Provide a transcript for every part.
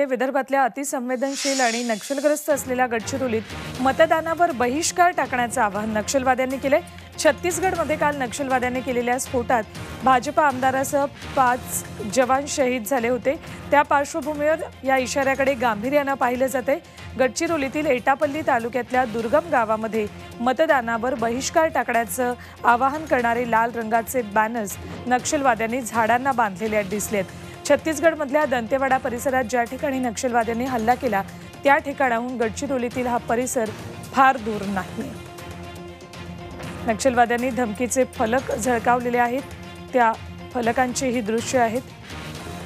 विदर्भातल्या अतिसंवेदनशील आणि नक्षलग्रस्त असलेल्या गडचिरोलीत मतदानावर बहिष्कार टाकण्याचं आवाहन नक्षलवाद्यांनी केले। छत्तीसगडमध्ये काल नक्षलवाद्यांनी केलेल्या स्फोटात भाजपा आमदारासह 5 जवान शहीद झाले होते। त्या पार्श्वभूमीवर या इशाऱ्याकडे गांभीर्याने पाहिले जाते। गडचिरोलीतील एटापल्ली तालुक्यातल्या दुर्गम गावामध्ये मतदानावर बहिष्कार टाकण्याचं आवाहन करणारे लाल रंगाचे बॅनर्स नक्षलवाद्यांनी झाडांना बांधलेले दिसलेत। छत्तीसगडमधल्या दंतेवाडा परिसरात ज्या ठिकाणी नक्षलवाद्यांनी हल्ला केला त्या ठिकाणाहून गडचिरोलीतील हा परिसर फार दूर नाही। नक्षलवाद्यांनी धमकीचे फलक झळकावलेले आहेत, त्या फलकांची ही दृश्य आहेत।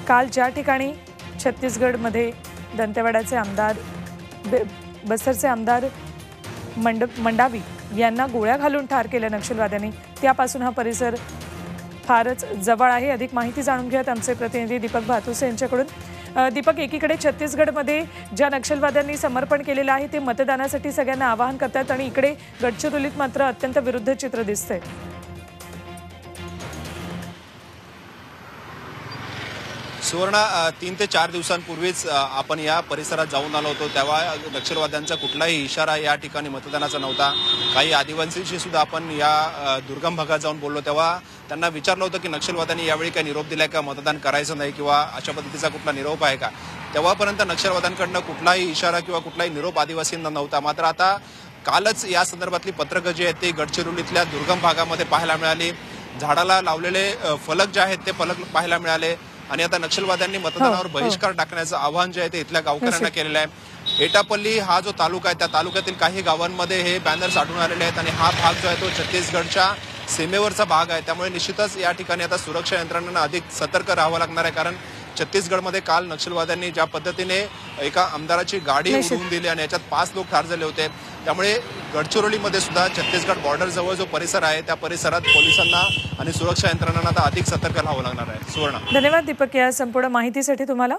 काल ज्या ठिकाणी छत्तीसगडमध्ये दंतेवाडाचे आमदार बस्तरचे आमदार मंडावी यांना गोळ्या घालून ठार केले नक्षलवाद्यांनी, त्यापासून हा परिसर फारच जवळ आहे। अधिक माहिती जाणून घेऊयात आमचे प्रतिनिधी दीपक भातुसे यांच्याकडून। दीपक, एकीकडे छत्तीसगडमध्ये ज्या नक्षलवाद्यांनी समर्पण केलेलं आहे ते मतदानासाठी सगळ्यांना आवाहन करतात आणि इकडे गडचिरोलीत मात्र अत्यंत विरुद्ध चित्र दिसतंय। सुवर्ण, 3 ते 4 दिवसांपूर्वीच आपण या परिसरात जाऊन आलो होतो, तेव्हा नक्षलवाद्यांचा कुठलाही इशारा या ठिकाणी मतदानाचा नव्हता। काही आदिवासींशी सुद्धा आपण या दुर्गम भागात जाऊन बोललो, तेव्हा त्यांना विचारलं होतं की नक्षलवाद्यांनी यावेळी काही निरोप दिलाय का, मतदान करायचं नाही किंवा अशा पद्धतीचा कुठला निरोप आहे का। तेव्हापर्यंत नक्षलवाद्यांकडनं कुठलाही इशारा किंवा कुठलाही निरोप आदिवासींना नव्हता। मात्र आता कालच या संदर्भातली पत्रकं जी आहेत ती गडचिरोलीतल्या दुर्गम भागामध्ये पाहायला मिळाली। झाडाला लावलेले फलक जे आहेत ते फलक पाहायला मिळाले आणि आता नक्षलवाद्यांनी मतदानावर बहिष्कार टाकण्याचं आवाहन जे आहे ते इथल्या गावकऱ्यांना केलेलं आहे। एटापल्ली हा जो तालुका आहे त्या तालुक्यातील काही गावांमध्ये हे बॅनर्स आढळून आलेले आहेत आणि हा भाग जो आहे तो छत्तीसगडच्या सीमेवरचा भाग आहे, त्यामुळे निश्चितच या ठिकाणी आता सुरक्षा यंत्रणांना अधिक सतर्क राहावं लागणार आहे। कारण छत्तीसगडमध्ये काल नक्षलवाद्यांनी ज्या पद्धतीने एका आमदाराची गाडी उडवून दिली आणि याच्यात 5 लोक ठार झाले होते, त्यामुळे गडचिरोलीमध्ये सुद्धा छत्तीसगड बॉर्डर जवळ जो परिसर आहे त्या परिसरात पोलिसांना आणि सुरक्षा यंत्रणांना आता अधिक सतर्क राहावं लागणार आहे। सुवर्ण, धन्यवाद दीपक या संपूर्ण माहितीसाठी तुम्हाला।